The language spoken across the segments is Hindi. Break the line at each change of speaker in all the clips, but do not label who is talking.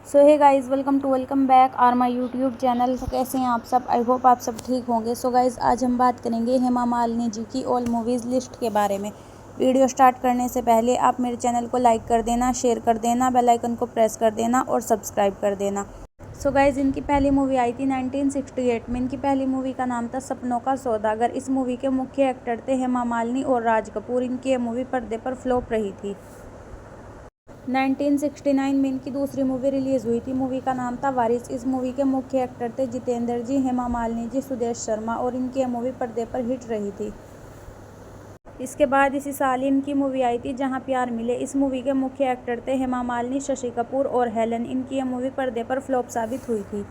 So hey guys, welcome back our my YouTube channel. तो कैसे हैं आप सब? आई होप आप सब ठीक होंगे। सो गाइज़, आज हम बात करेंगे हेमा मालिनी जी की ऑल मूवीज़ लिस्ट के बारे में। वीडियो स्टार्ट करने से पहले आप मेरे चैनल को लाइक कर देना, शेयर कर देना, बेल आइकन को प्रेस कर देना और सब्सक्राइब कर देना। सो गाइज़, इनकी पहली मूवी आई थी 1968 में। इनकी पहली मूवी का नाम था सपनों का सौदागर। इस मूवी के मुख्य एक्टर थे हेमा मालिनी और राज कपूर। इनकी ये मूवी पर्दे पर फ्लॉप रही थी। 1969 में इनकी दूसरी मूवी रिलीज़ हुई थी। मूवी का नाम था वारिस। इस मूवी के मुख्य एक्टर थे जितेंद्र जी, हेमा मालिनी जी, सुदेश शर्मा और इनकी यह मूवी पर्दे पर हिट रही थी। इसके बाद इसी साल इनकी मूवी आई थी जहां प्यार मिले। इस मूवी के मुख्य एक्टर थे हेमा मालिनी, शशि कपूर और हेलन। इनकी यह मूवी पर्दे पर फ्लॉप साबित हुई थी।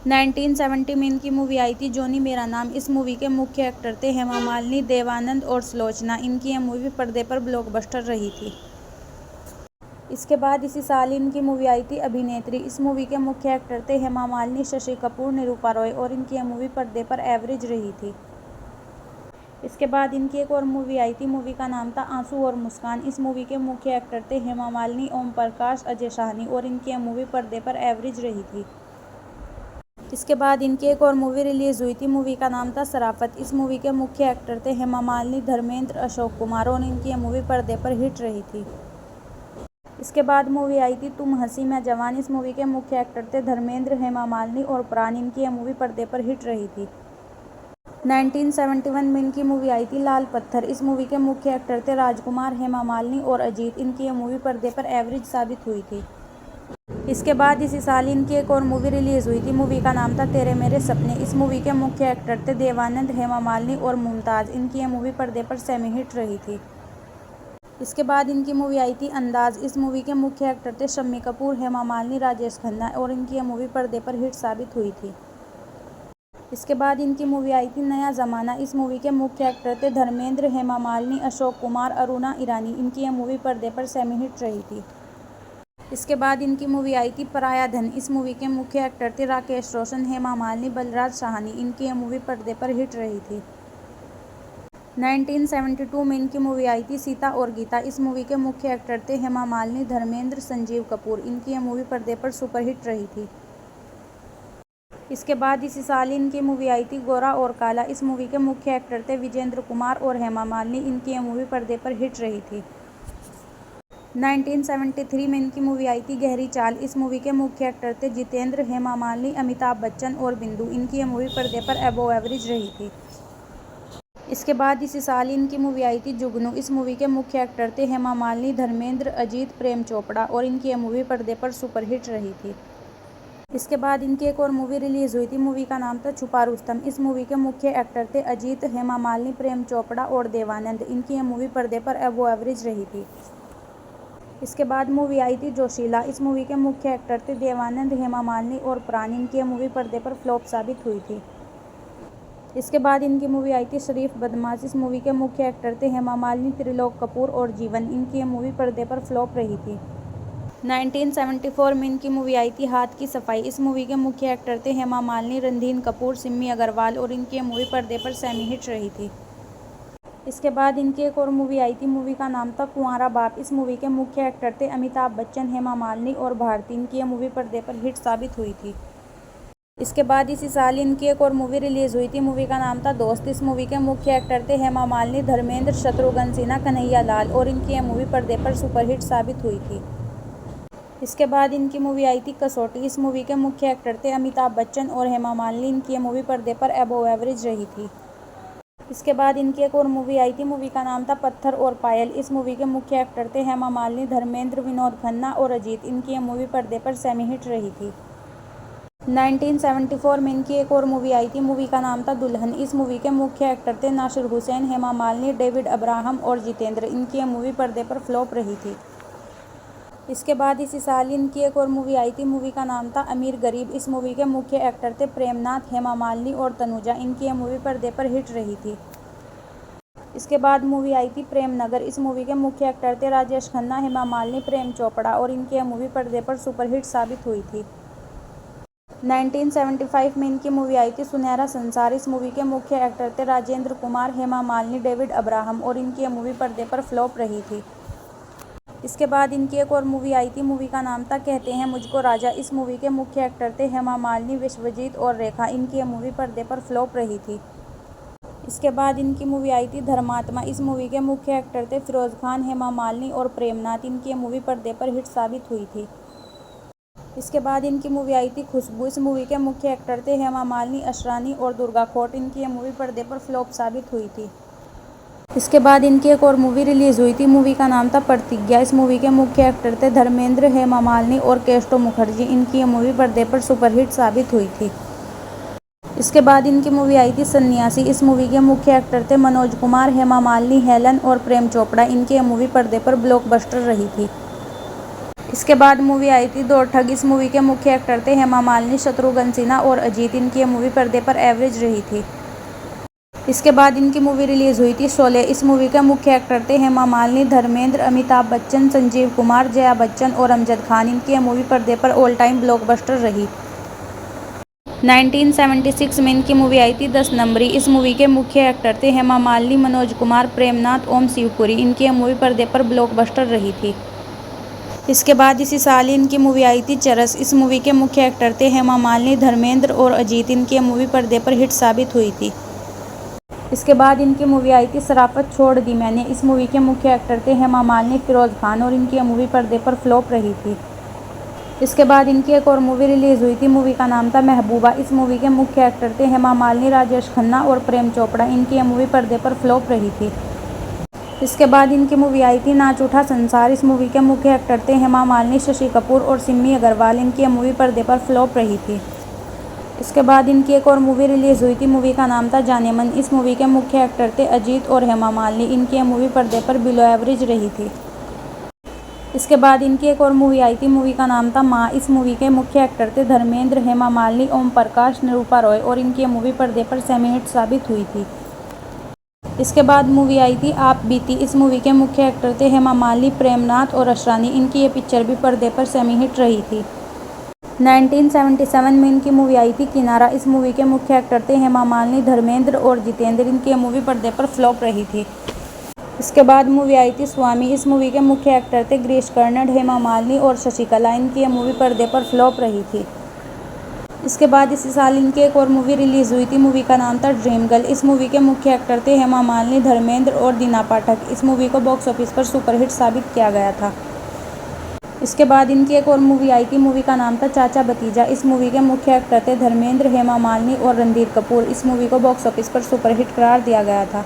1970 में इनकी मूवी आई थी जोनी मेरा नाम। इस मूवी के मुख्य एक्टर थे हेमा मालिनी, देवानंद और सुलोचना। इनकी यह मूवी पर्दे पर ब्लॉकबस्टर रही थी। इसके बाद इसी साल इनकी मूवी आई थी अभिनेत्री। इस मूवी के मुख्य एक्टर थे हेमा मालिनी, शशि कपूर, निरूपा रॉय और इनकी यह मूवी पर्दे पर एवरेज रही थी। इसके बाद इनकी एक और मूवी आई थी। मूवी का नाम था आंसू और मुस्कान। इस मूवी के मुख्य एक्टर थे हेमा मालिनी, ओम प्रकाश, अजय साहनी और इनकी यह मूवी पर्दे पर एवरेज रही थी। इसके बाद इनकी एक और मूवी रिलीज़ हुई थी। मूवी का नाम था शराफत। इस मूवी के मुख्य एक्टर थे हेमा मालिनी, धर्मेंद्र, अशोक कुमार और इनकी यह मूवी पर्दे पर हिट रही थी। इसके बाद मूवी आई थी तुम हंसी मैं जवान। इस मूवी के मुख्य एक्टर थे धर्मेंद्र, हेमा मालिनी और प्राण। इनकी यह मूवी पर्दे पर हिट रही थी। 1971 में इनकी मूवी आई थी लाल पत्थर। इस मूवी के मुख्य एक्टर थे राजकुमार, हेमा मालिनी और अजीत। इनकी यह मूवी पर्दे पर एवरेज साबित हुई थी। इसके बाद इसी साल इनकी एक और मूवी रिलीज़ हुई थी। मूवी का नाम था तेरे मेरे सपने। इस मूवी के मुख्य एक्टर थे देवानंद, हेमा मालिनी और मुमताज़। इनकी यह मूवी पर्दे पर सेमी हिट रही थी। इसके बाद इनकी मूवी आई थी अंदाज। इस मूवी के मुख्य एक्टर थे शम्मी कपूर, हेमा मालिनी, राजेश खन्ना और इनकी यह मूवी पर्दे पर हिट साबित हुई थी। इसके बाद इनकी मूवी आई थी नया ज़माना। इस मूवी के मुख्य एक्टर थे धर्मेंद्र, हेमा मालिनी, अशोक कुमार, अरुणा ईरानी। इनकी यह मूवी पर्दे पर सेमी हिट रही थी। इसके बाद इनकी मूवी आई थी पराया धन। इस मूवी के मुख्य एक्टर थे राकेश रोशन, हेमा मालिनी, बलराज साहनी। इनकी यह मूवी पर्दे पर हिट रही थी। 1972 में इनकी मूवी आई थी सीता और गीता। इस मूवी के मुख्य एक्टर थे हेमा मालिनी, धर्मेंद्र, संजीव कपूर। इनकी यह मूवी पर्दे पर सुपरहिट रही थी। इसके बाद इसी साल इनकी मूवी आई थी गोरा और काला। इस मूवी के मुख्य एक्टर थे विजेंद्र कुमार और हेमा मालिनी। इनकी यह मूवी पर्दे पर हिट रही थी। 1973 में इनकी मूवी आई थी गहरी चाल। इस मूवी के मुख्य एक्टर थे जितेंद्र, हेमा मालिनी, अमिताभ बच्चन और बिंदु। इनकी यह मूवी पर्दे पर अबव एवरेज रही थी। इसके बाद इसी साल इनकी मूवी आई थी जुगनू। इस मूवी के मुख्य एक्टर थे हेमा मालिनी, धर्मेंद्र, अजीत, प्रेम चोपड़ा और इनकी यह मूवी पर्दे पर सुपरहिट रही थी। इसके बाद इनकी एक और मूवी रिलीज़ हुई थी। मूवी का नाम था छुपा रुस्तम। इस मूवी के मुख्य एक्टर थे अजीत, हेमा मालिनी, प्रेम चोपड़ा और देवानंद। इनकी यह मूवी पर्दे पर अबव एवरेज रही थी। इसके बाद मूवी आई थी जोशीला। इस मूवी के मुख्य एक्टर थे देवानंद, हेमा मालिनी और प्राण। इनकी यह मूवी पर्दे पर फ्लॉप साबित हुई थी। इसके बाद इनकी मूवी आई थी शरीफ बदमाश। इस मूवी के मुख्य एक्टर थे हेमा मालिनी, त्रिलोक कपूर और जीवन। इनकी यह मूवी पर्दे पर फ्लॉप रही थी। 1974 में इनकी मूवी आई थी हाथ की सफाई। इस मूवी के मुख्य एक्टर थे हेमा मालिनी, रणधीर कपूर, सिमी अग्रवाल और इनकी यह मूवी पर्दे पर सेमी हिट रही थी। इसके बाद इनकी एक और मूवी आई थी। मूवी का नाम था कुंवारा बाप। इस मूवी के मुख्य एक्टर थे अमिताभ बच्चन, हेमा मालिनी और भारती। इनकी यह मूवी पर्दे पर हिट साबित हुई थी। इसके बाद इसी साल इनकी एक और मूवी रिलीज़ हुई थी। मूवी का नाम था दोस्त। इस मूवी के मुख्य एक्टर थे हेमा मालिनी, धर्मेंद्र, शत्रुघ्न सिन्हा, कन्हैया लाल और इनकी यह मूवी पर्दे पर सुपरहिट साबित हुई थी। इसके बाद इनकी मूवी आई थी कसौटी। इस मूवी के मुख्य एक्टर थे अमिताभ बच्चन और हेमा मालिनी। इनकी यह मूवी पर्दे पर अबव एवरेज रही थी। इसके बाद इनकी एक और मूवी आई थी। मूवी का नाम था पत्थर और पायल। इस मूवी के मुख्य एक्टर थे हेमा मालिनी, धर्मेंद्र, विनोद खन्ना और अजीत। इनकी यह मूवी पर्दे पर सेमी हिट रही थी। 1974 में इनकी एक और मूवी आई थी। मूवी का नाम था दुल्हन। इस मूवी के मुख्य एक्टर थे नासिर हुसैन, हेमा मालिनी, डेविड अब्राहम और जितेंद्र। इनकी यह मूवी पर्दे पर फ्लॉप रही थी। इसके बाद इसी साल इनकी एक और मूवी आई थी। मूवी का नाम था अमीर गरीब। इस मूवी के मुख्य एक्टर थे प्रेमनाथ, हेमा मालिनी और तनुजा। इनकी यह मूवी पर्दे पर हिट रही थी। इसके बाद मूवी आई थी प्रेम नगर। इस मूवी के मुख्य एक्टर थे राजेश खन्ना, हेमा मालिनी, प्रेम चोपड़ा और इनकी यह मूवी पर्दे पर सुपरहिट साबित हुई थी। 1975 में इनकी मूवी आई थी सुनहरा संसार। इस मूवी के मुख्य एक्टर थे राजेंद्र कुमार, हेमा मालिनी, डेविड अब्राहम और इनकी यह मूवी पर्दे पर फ्लॉप रही थी। इसके बाद इनकी एक और मूवी आई थी, मूवी का नाम था कहते हैं मुझको राजा। इस मूवी के मुख्य एक्टर थे हेमा मालिनी, विश्वजीत और रेखा। इनकी ये मूवी पर्दे पर फ्लॉप रही थी। इसके बाद इनकी मूवी आई थी धर्मात्मा। इस मूवी के मुख्य एक्टर थे फिरोज खान, हेमा मालिनी और प्रेमनाथ। इनकी ये मूवी पर्दे पर हिट साबित हुई थी। इसके बाद इनकी मूवी आई थी खुशबू। इस मूवी के मुख्य एक्टर थे हेमा मालिनी, अशरानी और दुर्गा खोट। इनकी ये मूवी पर्दे पर फ्लॉप साबित हुई थी। इसके बाद इनकी एक और मूवी रिलीज़ हुई थी, मूवी का नाम था प्रतिज्ञा। इस मूवी के मुख्य एक्टर थे धर्मेंद्र, हेमा मालिनी और केस्टो मुखर्जी। इनकी ये मूवी पर्दे पर सुपरहिट साबित हुई थी। इसके बाद इनकी मूवी आई थी सन्यासी। इस मूवी के मुख्य एक्टर थे मनोज कुमार, हेमा मालिनी, हेलन और प्रेम चोपड़ा। इनकी ये मूवी पर्दे पर ब्लॉकबस्टर रही थी। इसके बाद मूवी आई थी दो ठग। इस मूवी के मुख्य एक्टर थे हेमा मालिनी, शत्रुघ्न सिन्हा और अजीत। इनकी ये मूवी पर्दे पर एवरेज रही थी। इसके बाद इनकी मूवी रिलीज़ हुई थी शोले। इस मूवी के मुख्य एक्टर थे हेमा मालिनी, धर्मेंद्र, अमिताभ बच्चन, संजीव कुमार, जया बच्चन और अमजद खान। इनकी ये मूवी पर्दे पर ऑल टाइम ब्लॉकबस्टर रही। 1976 में इनकी मूवी आई थी 10 नंबरी। इस मूवी के मुख्य एक्टर थे हेमा मालिनी, मनोज कुमार, प्रेमनाथ, ओम शिवपुरी। इनकी ये मूवी पर्दे पर ब्लॉकबस्टर रही थी। इसके बाद इसी साल इनकी मूवी आई थी चरस। इस मूवी के मुख्य एक्टर थे हेमा मालिनी, धर्मेंद्र और अजीत। इनकी ये मूवी पर्दे पर हिट साबित हुई थी। इसके बाद इनकी मूवी आई थी शराफत छोड़ दी मैंने। इस मूवी के मुख्य एक्टर थे हेमा मालिनी, फिरोज खान और इनकी ये मूवी पर्दे पर फ्लॉप रही थी। इसके बाद इनकी एक और मूवी रिलीज़ हुई थी, मूवी का नाम था महबूबा। इस मूवी के मुख्य एक्टर थे हेमा मालिनी, राजेश खन्ना और प्रेम चोपड़ा। इनकी ये मूवी पर्दे पर फ्लॉप रही थी। इसके बाद इनकी मूवी आई थी नाच उठा संसार। इस मूवी के मुख्य एक्टर थे हेमा मालिनी, शशि कपूर और सिमी अग्रवाल। इनकी ये मूवी पर्दे पर फ्लॉप रही थी। इसके बाद इनकी एक और मूवी रिलीज़ हुई थी, मूवी का नाम था जाने मन। इस मूवी के मुख्य एक्टर थे अजीत और हेमा मालिनी। इनकी ये मूवी पर्दे पर बिलो एवरेज रही थी। इसके बाद इनकी एक और मूवी आई थी, मूवी का नाम था माँ। इस मूवी के मुख्य एक्टर थे धर्मेंद्र, हेमा मालिनी, ओम प्रकाश, निरूपा रॉय और इनकी ये मूवी पर्दे पर सेमी हिट साबित हुई थी। इसके बाद मूवी आई थी आप बीती। इस मूवी के मुख्य एक्टर थे हेमा मालिनी, प्रेमनाथ और अशरानी। इनकी ये पिक्चर भी पर्दे पर सेमी हिट रही थी। 1977 में इनकी मूवी आई थी किनारा। इस मूवी के मुख्य एक्टर थे हेमा मालिनी, धर्मेंद्र और जितेंद्र। इनकी ये मूवी पर्दे पर फ्लॉप रही थी। इसके बाद मूवी आई थी स्वामी। इस मूवी के मुख्य एक्टर थे गिरीश कर्नाड, हेमा मालिनी और शशिकला। इनकी ये मूवी पर्दे पर फ्लॉप रही थी। इसके बाद इसी साल इनकी एक और मूवी रिलीज़ हुई थी, मूवी का नाम था ड्रीम गर्ल। इस मूवी के मुख्य एक्टर थे हेमा मालिनी, धर्मेंद्र और दीना पाठक। इस मूवी को बॉक्स ऑफिस पर सुपरहिट साबित किया गया था। इसके बाद इनकी एक और मूवी आई थी, मूवी का नाम था चाचा भतीजा। इस मूवी के मुख्य एक्टर थे धर्मेंद्र, हेमा मालिनी और रणधीर कपूर। इस मूवी को बॉक्स ऑफिस पर सुपरहिट करार दिया गया था।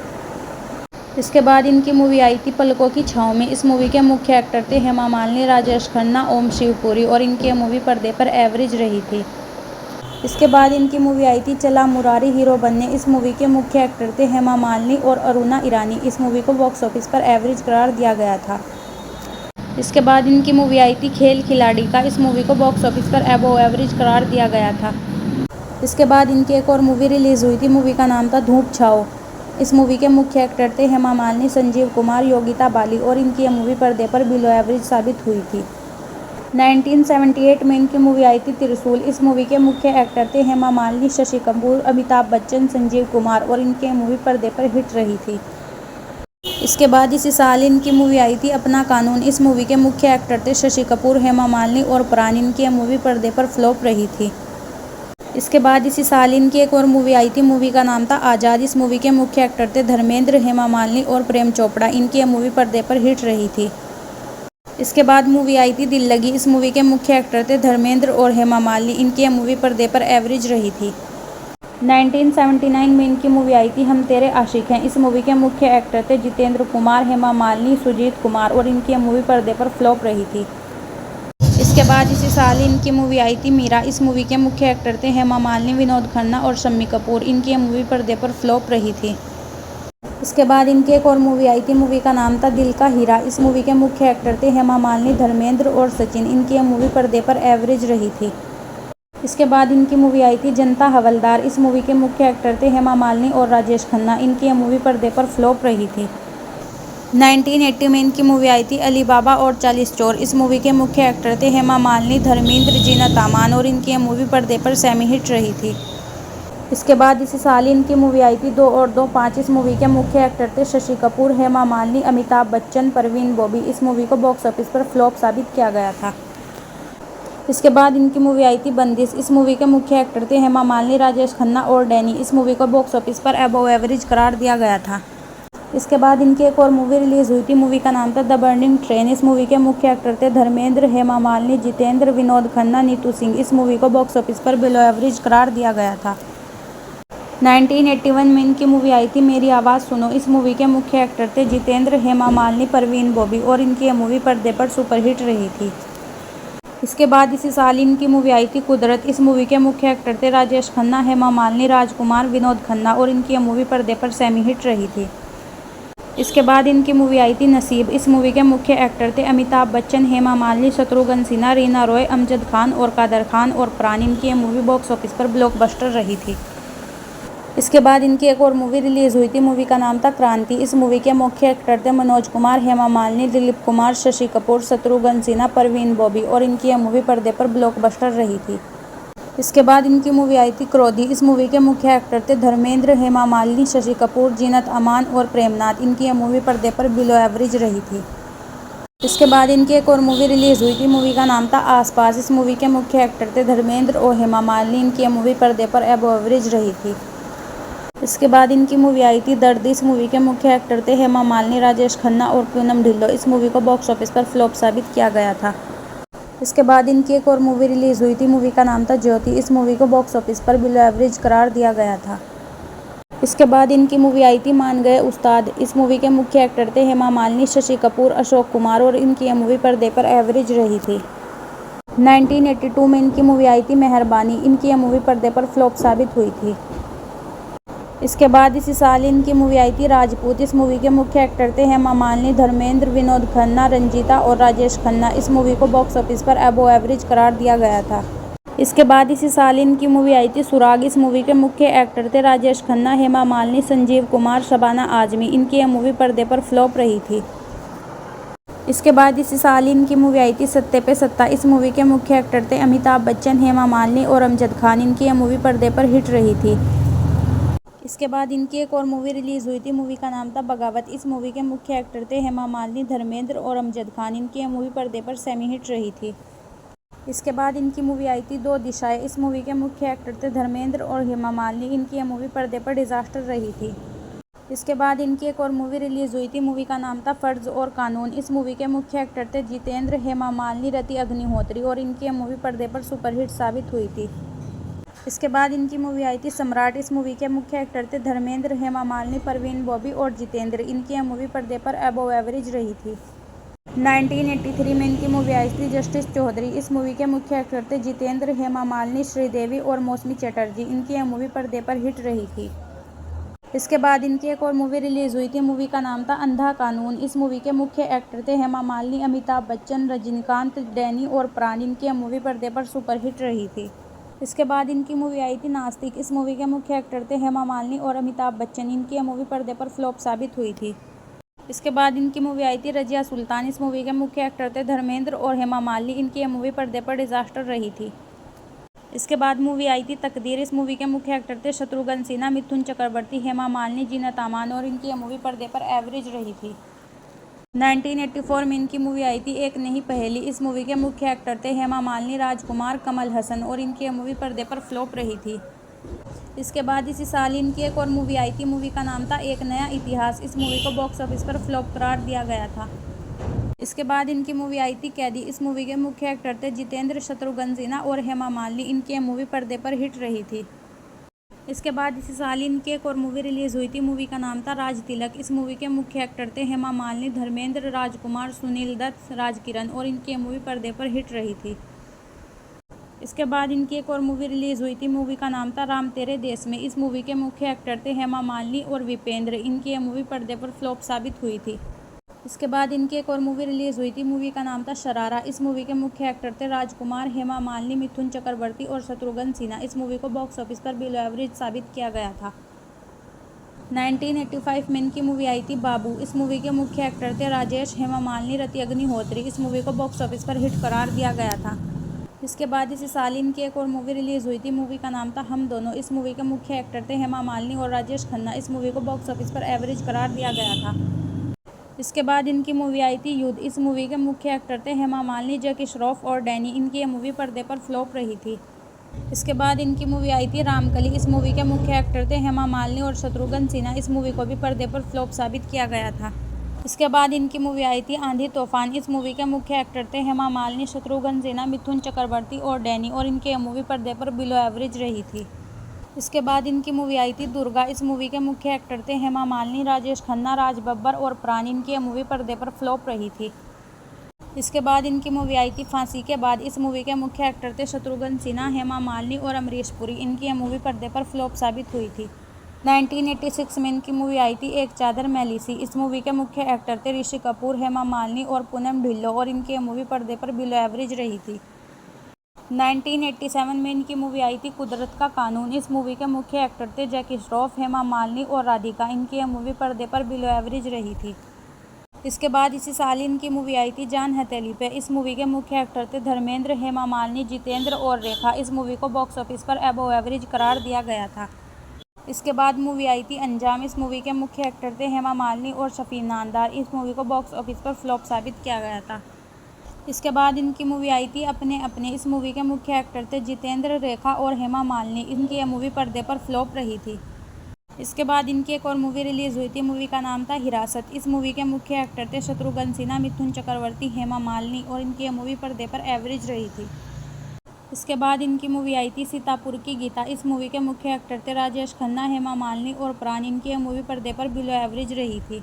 इसके बाद इनकी मूवी आई थी पलकों की छाँव में। इस मूवी के मुख्य एक्टर थे हेमा मालिनी, राजेश खन्ना, ओम शिवपुरी और इनकी ये मूवी पर्दे पर एवरेज रही थी। इसके बाद इनकी मूवी आई थी चला मुरारी हीरो बनने। इस मूवी के मुख्य एक्टर थे हेमा मालिनी और अरुणा ईरानी। इस मूवी को बॉक्स ऑफिस पर एवरेज करार दिया गया था। इसके बाद इनकी मूवी आई थी खेल खिलाड़ी का। इस मूवी को बॉक्स ऑफिस पर अबव एवरेज करार दिया गया था। इसके बाद इनकी एक और मूवी रिलीज़ हुई थी, मूवी का नाम था धूप छाओ। इस मूवी के मुख्य एक्टर थे हेमा मालिनी, संजीव कुमार, योगिता बाली और इनकी ये मूवी पर्दे पर बिलो एवरेज साबित हुई थी। 1978 में इनकी मूवी आई थी त्रिशूल। इस मूवी के मुख्य एक्टर थे हेमा मालिनी, शशि कपूर, अमिताभ बच्चन, संजीव कुमार और इनकी ये मूवी पर्दे पर हिट रही थी। इसके बाद इसी साल इनकी मूवी आई थी अपना कानून। इस मूवी के मुख्य एक्टर थे शशि कपूर, हेमा मालिनी और प्राण। इनकी ये मूवी पर्दे पर फ्लॉप रही थी। इसके बाद इसी साल इनकी एक और मूवी आई थी, मूवी का नाम था आज़ाद। इस मूवी के मुख्य एक्टर थे धर्मेंद्र, हेमा मालिनी और प्रेम चोपड़ा। इनकी ये मूवी पर्दे पर हिट रही थी। इसके बाद मूवी आई थी दिल लगी। इस मूवी के मुख्य एक्टर थे धर्मेंद्र और हेमा मालिनी। इनकी ये मूवी पर्दे पर एवरेज रही थी। 1979 में इनकी मूवी आई थी हम तेरे आशिक हैं। इस मूवी के मुख्य एक्टर थे जितेंद्र कुमार, हेमा मालिनी, सुजीत कुमार और इनकी ये मूवी पर्दे पर फ्लॉप रही थी। इसके बाद इसी साल इनकी मूवी आई थी मीरा। इस मूवी के मुख्य एक्टर थे हेमा मालिनी, विनोद खन्ना और शम्मी कपूर। इनकी ये मूवी पर्दे पर फ्लॉप रही थी। इसके बाद इनकी एक और मूवी आई थी, मूवी का नाम था दिल का हीरा। इस मूवी के मुख्य एक्टर थे हेमा मालिनी, धर्मेंद्र और सचिन। इनकी ये मूवी पर्दे पर एवरेज रही थी। इसके बाद इनकी मूवी आई थी जनता हवलदार। इस मूवी के मुख्य एक्टर थे हेमा मालिनी और राजेश खन्ना। इनकी ये मूवी पर्दे पर फ्लॉप रही थी। 1980 में इनकी मूवी आई थी अली बाबा और 40 चोर। इस मूवी के मुख्य एक्टर थे हेमा मालिनी, धर्मेंद्र, जीनत अमान और इनकी ये मूवी पर्दे पर सेमी हिट रही थी। इसके बाद इसी साल ही इनकी मूवी आई थी 2 और 2 5। इस मूवी के मुख्य एक्टर थे शशि कपूर, हेमा मालिनी, अमिताभ बच्चन, परवीन बॉबी। इस मूवी को बॉक्स ऑफिस पर फ्लॉप साबित किया गया था। इसके बाद इनकी मूवी आई थी बंदिश। इस मूवी के मुख्य एक्टर थे हेमा मालिनी, राजेश खन्ना और डैनी। इस मूवी को बॉक्स ऑफिस पर अबव एवरेज करार दिया गया था। इसके बाद इनकी एक और मूवी रिलीज हुई थी। मूवी का नाम था द बर्निंग ट्रेन। इस मूवी के मुख्य एक्टर थे धर्मेंद्र, हेमा मालिनी, जितेंद्र, विनोद खन्ना, नीतू सिंह। इस मूवी को बॉक्स ऑफिस पर बिलो एवरेज करार दिया गया था। 1981 में इनकी मूवी आई थी मेरी आवाज़ सुनो। इस मूवी के मुख्य एक्टर थे जितेंद्र, हेमा मालिनी, परवीन बॉबी और इनकी यह मूवी पर्दे पर सुपरहिट रही थी। इसके बाद इसी साल इनकी मूवी आई थी कुदरत। इस मूवी के मुख्य एक्टर थे राजेश खन्ना, हेमा मालिनी, राजकुमार, विनोद खन्ना और इनकी यह मूवी पर्दे पर सेमी हिट रही थी। इसके बाद इनकी मूवी आई थी नसीब। इस मूवी के मुख्य एक्टर थे अमिताभ बच्चन, हेमा मालिनी, शत्रुघ्न सिन्हा, रीना रॉय, अमजद खान और कादर खान और प्राण। इनकी यह मूवी बॉक्स ऑफिस पर ब्लॉकबस्टर रही थी। इसके बाद इनकी एक और मूवी रिलीज हुई थी। मूवी का नाम था क्रांति। इस मूवी के मुख्य एक्टर थे मनोज कुमार, हेमा मालिनी, दिलीप कुमार, शशि कपूर, शत्रुघ्न सिन्हा, परवीन बॉबी और इनकी यह मूवी पर्दे पर ब्लॉकबस्टर रही थी। इसके बाद इनकी मूवी आई थी क्रोधी। इस मूवी के मुख्य एक्टर थे धर्मेंद्र, हेमा मालिनी, शशि कपूर, जीनत अमान और प्रेमनाथ। इनकी यह मूवी पर्दे पर बिलो एवरेज रही थी। इसके बाद इनकी एक और मूवी रिलीज हुई थी। मूवी का नाम था आसपास। इस मूवी के मुख्य एक्टर थे धर्मेंद्र और हेमा मालिनी। इनकी यह मूवी पर्दे पर अबव एवरेज रही थी। इसके बाद इनकी मूवी आई थी दर्द। इस मूवी के मुख्य एक्टर थे हेमा मालिनी, राजेश खन्ना और पूनम ढिल्लों। इस मूवी को बॉक्स ऑफिस पर फ्लॉप साबित किया गया था। इसके बाद इनकी एक और मूवी रिलीज हुई थी। मूवी का नाम था ज्योति। इस मूवी को बॉक्स ऑफिस पर बिलो एवरेज करार दिया गया था। इसके बाद इनकी मूवी आई थी मान गए उस्ताद। इस मूवी के मुख्य एक्टर थे हेमा मालिनी, शशि कपूर, अशोक कुमार और इनकी यह मूवी पर्दे पर एवरेज रही थी। 1982 में इनकी मूवी आई थी मेहरबानी। इनकी यह मूवी पर्दे पर फ्लॉप साबित हुई थी। इसके बाद इसी साल इनकी मूवी आई थी राजपूत। इस मूवी के मुख्य एक्टर थे हेमा मालिनी, धर्मेंद्र, विनोद खन्ना, रंजीता और राजेश खन्ना। इस मूवी को बॉक्स ऑफिस पर अबव एवरेज करार दिया गया था। इसके बाद इसी साल इनकी मूवी आई थी सुराग। इस मूवी के मुख्य एक्टर थे राजेश खन्ना, हेमा मालिनी, संजीव कुमार, शबाना आजमी। इनकी यह मूवी पर्दे पर फ्लॉप रही थी। इसके बाद इसी साल इनकी मूवी आई थी सत्ते पे सत्ता। इस मूवी के मुख्य एक्टर थे अमिताभ बच्चन, हेमा मालिनी और अमजद खान। इनकी यह मूवी पर्दे पर हिट रही थी। इसके बाद इनकी एक और मूवी रिलीज हुई थी। मूवी का नाम था बगावत। इस मूवी के मुख्य एक्टर थे हेमा मालिनी, धर्मेंद्र और अमजद खान। इनकी यह मूवी पर्दे पर सेमी हिट रही थी। इसके बाद इनकी मूवी आई थी दो दिशाएं। इस मूवी के मुख्य एक्टर थे धर्मेंद्र और हेमा मालिनी। इनकी यह मूवी पर्दे पर डिजास्टर रही थी। इसके बाद इनकी एक और मूवी रिलीज हुई थी। मूवी का नाम था फर्ज और कानून। इस मूवी के मुख्य एक्टर थे जितेंद्र, हेमा मालिनी, रति अग्निहोत्री और इनकी यह मूवी पर्दे पर सुपरहिट साबित हुई थी। इसके बाद इनकी मूवी आई थी सम्राट। इस मूवी के मुख्य एक्टर थे धर्मेंद्र, हेमा मालिनी, परवीन बॉबी और जितेंद्र। इनकी यह मूवी पर्दे पर अबव एवरेज रही थी। 1983 में इनकी मूवी आई थी जस्टिस चौधरी। इस मूवी के मुख्य एक्टर थे जितेंद्र, हेमा मालिनी, श्रीदेवी और मौसमी चटर्जी। इनकी यह मूवी पर्दे पर हिट रही थी। इसके बाद इनकी एक और मूवी रिलीज हुई थी। मूवी का नाम था अंधा कानून। इस मूवी के मुख्य एक्टर थे हेमा मालिनी, अमिताभ बच्चन, रजनीकांत, डैनी और प्राण। इनकी यह मूवी पर्दे पर सुपरहिट रही थी। इसके बाद इनकी मूवी आई थी नास्तिक। इस मूवी के मुख्य एक्टर थे हेमा मालिनी और अमिताभ बच्चन। इनकी यह मूवी पर्दे पर फ्लॉप साबित हुई थी। इसके बाद इनकी मूवी आई थी रजिया सुल्तान। इस मूवी के मुख्य एक्टर थे धर्मेंद्र और हेमा मालिनी। इनकी यह मूवी पर्दे पर डिजास्टर रही थी। इसके बाद मूवी आई थी तकदीर। इस मूवी के मुख्य एक्टर थे शत्रुघ्न सिन्हा, मिथुन चक्रवर्ती, हेमा मालिनी, जीनत अमान और इनकी यह मूवी पर्दे पर एवरेज रही थी। 1984 में इनकी मूवी आई थी एक नहीं पहेली। इस मूवी के मुख्य एक्टर थे हेमा मालिनी, राजकुमार, कमल हसन और इनकी यह मूवी पर्दे पर फ्लॉप रही थी। इसके बाद इसी साल इनकी एक और मूवी आई थी। मूवी का नाम था एक नया इतिहास। इस मूवी को बॉक्स ऑफिस पर फ्लॉप करार दिया गया था। इसके बाद इनकी मूवी आई थी कैदी। इस मूवी के मुख्य एक्टर थे जितेंद्र, शत्रुघ्न सिन्हा और हेमा मालिनी। इनकी यह मूवी पर्दे पर हिट रही थी। इसके बाद इसी साल इनकी एक और मूवी रिलीज हुई थी। मूवी का नाम था राज तिलक। इस मूवी के मुख्य एक्टर थे हेमा मालिनी, धर्मेंद्र, राजकुमार, सुनील दत्त, राजकिरण और इनकी मूवी पर्दे पर हिट रही थी। इसके बाद इनकी एक और मूवी रिलीज हुई थी। मूवी का नाम था राम तेरे देश में। इस मूवी के मुख्य एक्टर थे हेमा मालिनी और विपेंद्र। इनकी यह मूवी पर्दे पर फ्लॉप साबित हुई थी। इसके बाद इनकी एक और मूवी रिलीज हुई थी। मूवी का नाम था शरारा। इस मूवी के मुख्य एक्टर थे राजकुमार, हेमा मालिनी, मिथुन चक्रवर्ती और शत्रुघ्न सिन्हा। इस मूवी को बॉक्स ऑफिस पर बिलो एवरेज साबित किया गया था। 1985 में इनकी मूवी आई थी बाबू। इस मूवी के मुख्य एक्टर थे राजेश, हेमा मालिनी, रति अग्निहोत्री। इस मूवी को बॉक्स ऑफिस पर हिट करार दिया गया था। इसके बाद इसी साल इनकी एक और मूवी रिलीज़ हुई थी। मूवी का नाम था हम दोनों। इस मूवी के मुख्य एक्टर थे हेमा मालिनी और राजेश खन्ना। इस मूवी को बॉक्स ऑफिस पर एवरेज करार दिया गया था। इसके बाद इनकी मूवी आई थी युद्ध। इस मूवी के मुख्य एक्टर थे हेमा मालिनी, जैकी श्रॉफ और डैनी। इनकी ये मूवी पर्दे पर फ्लॉप रही थी। इसके बाद इनकी मूवी आई थी रामकली। इस मूवी के मुख्य एक्टर थे हेमा मालिनी और शत्रुघ्न सिन्हा। इस मूवी को भी पर्दे पर फ्लॉप साबित किया गया था। इसके बाद इनकी मूवी आई थी आंधी तूफान। इस मूवी के मुख्य एक्टर थे हेमा मालिनी, शत्रुघ्न सिन्हा, मिथुन चक्रवर्ती और डैनी और इनकी यह मूवी पर्दे पर बिलो एवरेज रही थी। इसके बाद इनकी मूवी आई थी दुर्गा। इस मूवी के मुख्य एक्टर थे हेमा मालिनी, राजेश खन्ना, राज बब्बर और प्राण। इनकी यह मूवी पर्दे पर फ्लॉप रही थी। इसके बाद इनकी मूवी आई थी फांसी के बाद। इस मूवी के मुख्य एक्टर थे शत्रुघ्न सिन्हा, हेमा मालिनी और अमरीश पुरी। इनकी यह मूवी पर्दे पर फ्लॉप साबित हुई थी। 1986 में इनकी मूवी आई थी एक चादर में लिसी। इस मूवी के मुख्य एक्टर थे ऋषि कपूर, हेमा मालिनी और पूनम ढिल्लों और इनकी यह मूवी पर्दे पर बिलो एवरेज रही थी। 1987 में इनकी मूवी आई थी कुदरत का कानून। इस मूवी के मुख्य एक्टर थे जैकी श्रॉफ, हेमा मालिनी और राधिका। इनकी यह मूवी पर्दे पर बिलो एवरेज रही थी। इसके बाद इसी साल इनकी मूवी आई थी जान हथेली पे। इस मूवी के मुख्य एक्टर थे धर्मेंद्र, हेमा मालिनी, जितेंद्र और रेखा। इस मूवी को बॉक्स ऑफिस पर अबव एवरेज करार दिया गया था। इसके बाद मूवी आई थी अंजाम। इस मूवी के मुख्य एक्टर थे हेमा मालिनी और शफी नामदार। इस मूवी को बॉक्स ऑफिस पर फ्लॉप साबित किया गया था। इसके बाद इनकी मूवी आई थी अपने अपने। इस मूवी के मुख्य एक्टर थे जितेंद्र, रेखा और हेमा मालिनी। इनकी यह मूवी पर्दे पर फ्लॉप रही थी। इसके बाद इनकी एक और मूवी रिलीज़ हुई थी। मूवी का नाम था हिरासत। इस मूवी के मुख्य एक्टर थे शत्रुघ्न सिन्हा, मिथुन चक्रवर्ती, हेमा मालिनी और इनकी यह मूवी पर्दे पर एवरेज रही थी। इसके बाद इनकी मूवी आई थी सीतापुर की गीता। इस मूवी के मुख्य एक्टर थे राजेश खन्ना, हेमा मालिनी और प्राण। इनकी यह मूवी पर्दे पर बिलो एवरेज रही थी।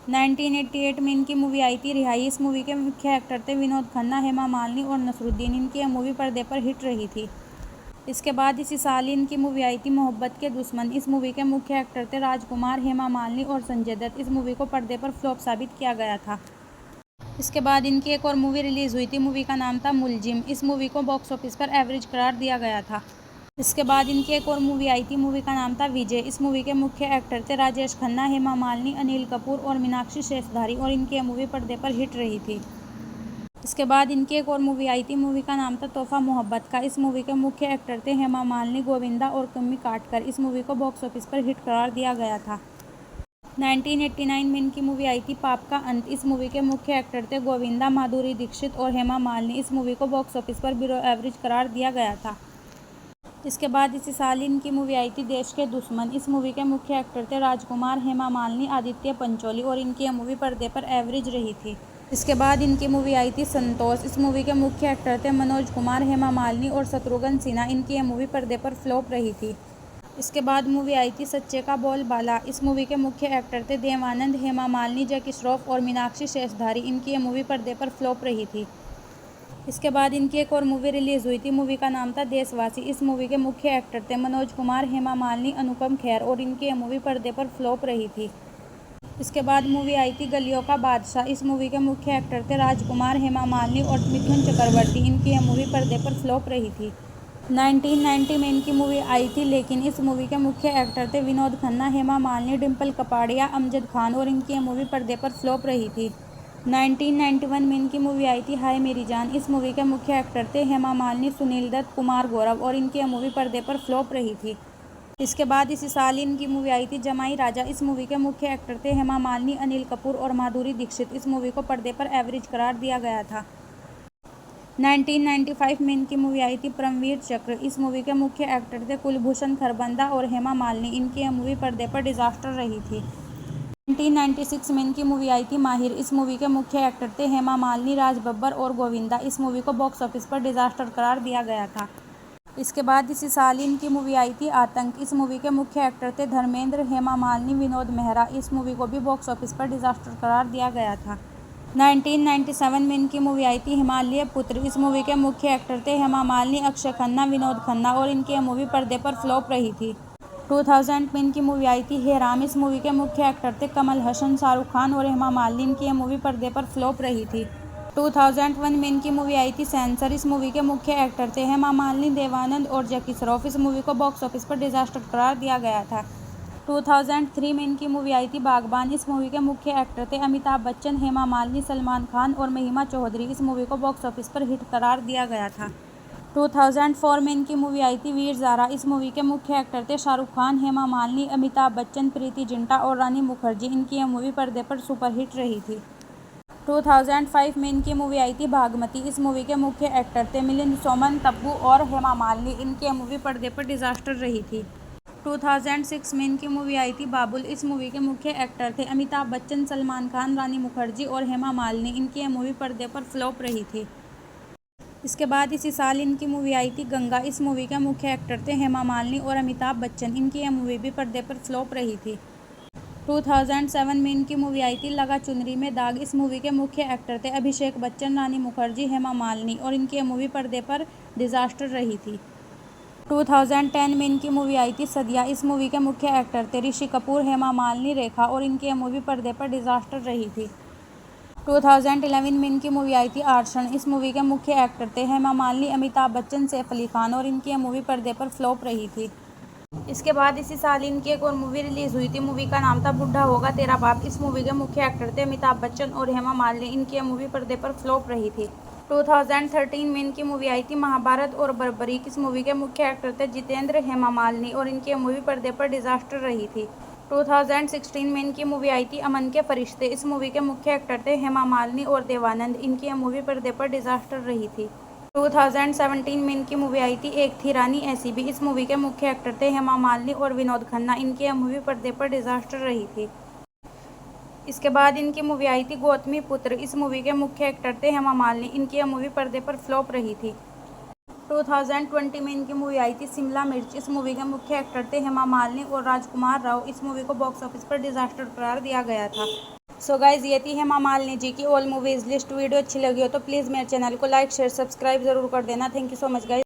1988 में इनकी मूवी आई थी रिहाई। इस मूवी के मुख्य एक्टर थे विनोद खन्ना, हेमा मालिनी और नसरुद्दीन। इनकी यह मूवी पर्दे पर हिट रही थी। इसके बाद इसी साल इनकी मूवी आई थी मोहब्बत के दुश्मन। इस मूवी के मुख्य एक्टर थे राजकुमार, हेमा मालिनी और संजय दत्त। इस मूवी को पर्दे पर फ्लॉप साबित किया गया था। इसके बाद इनकी एक और मूवी रिलीज़ हुई थी। मूवी का नाम था मुलजिम। इस मूवी को बॉक्स ऑफिस पर एवरेज करार दिया गया था। इसके बाद इनकी एक और मूवी आई थी। मूवी का नाम था विजय। इस मूवी के मुख्य एक्टर थे राजेश खन्ना, हेमा मालिनी, अनिल कपूर और मीनाक्षी शेषधारी और इनकी यह मूवी पर्दे पर हिट रही थी। इसके बाद इनकी एक और मूवी आई थी। मूवी का नाम था तोहफा मोहब्बत का। इस मूवी के मुख्य एक्टर थे हेमा मालिनी, गोविंदा और कुम्मी काटकर। इस मूवी को बॉक्स ऑफिस पर हिट करार दिया गया था। 1989 में इनकी मूवी आई थी पाप का अंत। इस मूवी के मुख्य एक्टर थे गोविंदा, माधुरी दीक्षित और हेमा मालिनी। इस मूवी को बॉक्स ऑफिस पर बिलो एवरेज करार दिया गया था। इसके बाद इसी साल इनकी मूवी आई थी देश के दुश्मन। इस मूवी के मुख्य एक्टर थे राजकुमार, हेमा मालिनी, आदित्य पंचोली और इनकी यह मूवी पर्दे पर एवरेज रही थी। इसके बाद इनकी मूवी आई थी संतोष। इस मूवी के मुख्य एक्टर थे मनोज कुमार, हेमा मालिनी और शत्रुघ्न सिन्हा। इनकी यह मूवी पर्दे पर फ्लॉप रही थी। इसके बाद मूवी आई थी सच्चे का बोलबाला। इस मूवी के मुख्य एक्टर थे देवानंद, हेमा मालिनी, जैकी श्रॉफ और मीनाक्षी शेषधारी। इनकी यह मूवी पर्दे पर फ्लॉप रही थी। इसके बाद इनकी एक और मूवी रिलीज़ हुई थी। मूवी का नाम था देशवासी। इस मूवी के मुख्य एक्टर थे मनोज कुमार, हेमा मालिनी, अनुपम खेर और इनकी यह मूवी पर्दे पर फ्लॉप रही थी। इसके बाद मूवी आई थी गलियों का बादशाह। इस मूवी के मुख्य एक्टर थे राजकुमार, हेमा मालिनी और मिथुन चक्रवर्ती। इनकी यह मूवी पर्दे पर फ्लॉप रही थी। 1990 में इनकी मूवी आई थी लेकिन। इस मूवी के मुख्य एक्टर थे विनोद खन्ना, हेमा मालिनी, डिम्पल कपाड़िया, अमजद खान और इनकी यह मूवी पर्दे पर फ्लॉप रही थी। 1991 में इनकी मूवी आई थी हाय मेरी जान। इस मूवी के मुख्य एक्टर थे हेमा मालिनी, सुनील दत्त, कुमार गौरव और इनकी यह मूवी पर्दे पर फ्लॉप रही थी। इसके बाद इसी साल इनकी मूवी आई थी जमाई राजा। इस मूवी के मुख्य एक्टर थे हेमा मालिनी, अनिल कपूर और माधुरी दीक्षित। इस मूवी को पर्दे पर एवरेज करार दिया गया था। 1995 में इनकी मूवी आई थी परमवीर चक्र। इस मूवी के मुख्य एक्टर थे कुलभूषण खरबंदा और हेमा मालिनी। इनकी यह मूवी पर्दे पर डिजास्टर रही थी। 1996 में इनकी मूवी आई थी माहिर। इस मूवी के मुख्य एक्टर थे हेमा मालिनी, राज बब्बर और गोविंदा। इस मूवी को बॉक्स ऑफिस पर डिजास्टर करार दिया गया था। इसके बाद इसी साल इनकी मूवी आई थी आतंक। इस मूवी के मुख्य एक्टर थे धर्मेंद्र, हेमा मालिनी, विनोद मेहरा। इस मूवी को भी बॉक्स ऑफिस पर डिजास्टर करार दिया गया था। 1997 में इनकी मूवी आई थी हिमालय पुत्र। इस मूवी के मुख्य एक्टर थे हेमा मालिनी, अक्षय खन्ना, विनोद खन्ना और इनकी यह मूवी पर्दे पर फ्लॉप रही थी। 2000 में इनकी मूवी आई थी हे राम। इस मूवी के मुख्य एक्टर थे कमल हसन, शाहरुख खान और हेमा मालिनी। इनकी यह मूवी पर्दे पर फ्लॉप रही थी। 2001 में इनकी मूवी आई थी सेंसर। इस मूवी के मुख्य एक्टर थे हेमा मालिनी, देवानंद और जैकी श्रॉफ। इस मूवी को बॉक्स ऑफिस पर डिजास्टर करार दिया गया था। 2003 में इनकी मूवी आई थी बागबान। इस मूवी के मुख्य एक्टर थे अमिताभ बच्चन, हेमा मालिनी, सलमान खान और महिमा चौधरी। इस मूवी को बॉक्स ऑफिस पर हिट करार दिया गया था। 2004 में इनकी मूवी आई थी वीर ज़ारा। इस मूवी के मुख्य एक्टर थे शाहरुख खान, हेमा मालिनी, अमिताभ बच्चन, प्रीति जिंटा और रानी मुखर्जी। इनकी यह मूवी पर्दे पर सुपरहिट रही थी। 2005 में इनकी मूवी आई थी भागमती। इस मूवी के मुख्य एक्टर थे मिलिंद सोमन, तब्बू और हेमा मालिनी। इनकी यह मूवी पर्दे पर डिजास्टर रही थी। 2006 में इनकी मूवी आई थी बाबुल। इस मूवी के मुख्य एक्टर थे अमिताभ बच्चन, सलमान खान, रानी मुखर्जी और हेमा मालिनी। इनकी यह मूवी पर्दे पर फ्लॉप रही थी। इसके बाद इसी साल इनकी मूवी आई थी गंगा। इस मूवी के मुख्य एक्टर थे हेमा मालिनी और अमिताभ बच्चन। इनकी यह मूवी भी पर्दे पर फ्लॉप रही थी। 2007 में इनकी मूवी आई थी लगा चुनरी में दाग। इस मूवी के मुख्य एक्टर थे अभिषेक बच्चन, रानी मुखर्जी, हेमा मालिनी और इनकी यह मूवी पर्दे पर डिजास्टर रही थी। 2010 में इनकी मूवी आई थी सदिया। इस मूवी के मुख्य एक्टर थे ऋषि कपूर, हेमा मालिनी, रेखा और इनकी यह मूवी पर्दे पर डिजास्टर रही थी। 2011 में इनकी मूवी आई थी आर्सन। इस मूवी के मुख्य एक्टर थे हेमा मालिनी, अमिताभ बच्चन, सैफ अली खान और इनकी यह मूवी पर्दे पर फ्लॉप रही थी। इसके बाद इसी साल इनकी एक और मूवी रिलीज हुई थी। मूवी का नाम था बुढ़ा होगा तेरा बाप। इस मूवी के मुख्य एक्टर थे अमिताभ बच्चन और हेमा मालिनी। इनकी यह मूवी पर्दे पर फ्लॉप रही थी। 2013 में इनकी मूवी आई थी महाभारत और बर्बरीक। इस मूवी के मुख्य एक्टर थे जितेंद्र, हेमा मालिनी और इनकी यह मूवी पर्दे पर डिजास्टर रही थी। 2016 में इनकी मूवी आई थी अमन के फरिश्ते। इस मूवी के मुख्य एक्टर थे हेमा मालिनी और देवानंद। इनकी यह मूवी पर्दे पर डिजास्टर रही थी। 2017 में इनकी मूवी आई थी एक थी रानी ऐसी भी। इस मूवी के मुख्य एक्टर थे हेमा मालिनी और विनोद खन्ना। इनकी यह मूवी पर्दे पर डिजास्टर रही थी। इसके बाद इनकी मूवी आई थी गौतमी पुत्र। इस मूवी के मुख्य एक्टर थे हेमा मालिनी। इनकी यह मूवी पर्दे पर फ्लॉप रही थी। 2020 में इनकी मूवी आई थी शिमला मिर्च। इस मूवी के मुख्य एक्टर थे हेमा मालिनी और राजकुमार राव। इस मूवी को बॉक्स ऑफिस पर डिजास्टर करार दिया गया था। सो गाइज ये थी हेमा मालिनी जी की ऑल मूवीज लिस्ट। वीडियो अच्छी लगी हो तो प्लीज़ मेरे चैनल को लाइक शेयर सब्सक्राइब जरूर कर देना। Thank you so much guys.